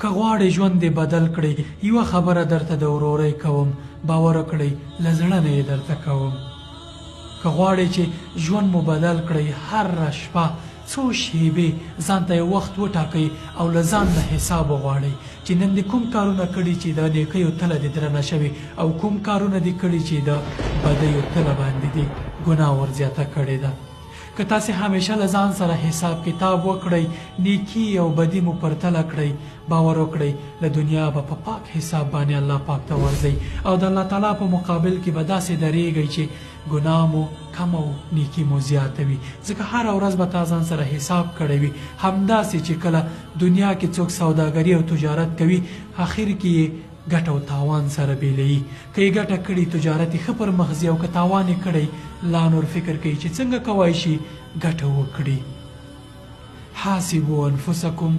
که غواړې ژوند دې بدل کړي یوه خبره درته د ورورۍ کوم باور وکړئ له زړه نه یې درته کوم که غواړئ چې ژوند مو بدل کړئ هره شپه څو شیبې ځان ته یو وخت وټاکئ او له ځان نه حساب وغواړئ چې نن دې کوم کارونه کړي چې د نیکیو تله دې درنه شوې او کوم کارونه دې کړي چې د بدیو تله باندې دې ګناه ورزیاته کړې ده که تاسې همیشه له ځان سره حساب کتاب وکړئ نیکي او بدي مو پرتله کړئ باور وکړئ له دنیا به په پاک حساب باندې الله پاک ته ورځئ او د الله تعالی په مقابل کې به داسې درېږئ چې ګناه مو کم او نیکي مو زیاته وي ځکه هره ورځ به تا ځان سره حساب کړی وي همداسې چې کله دنیا کې څوک سوداګري او تجارت کوي اخر کې یې ګټه او تاوان سره بیلوي که یې ګټه کړي تجارت یې ښه پر مخ ځي او که تاوان یې کړی لا نور فکر کوي چې څنګه کولی شي ګټه وکړي حاسبوا انفسکم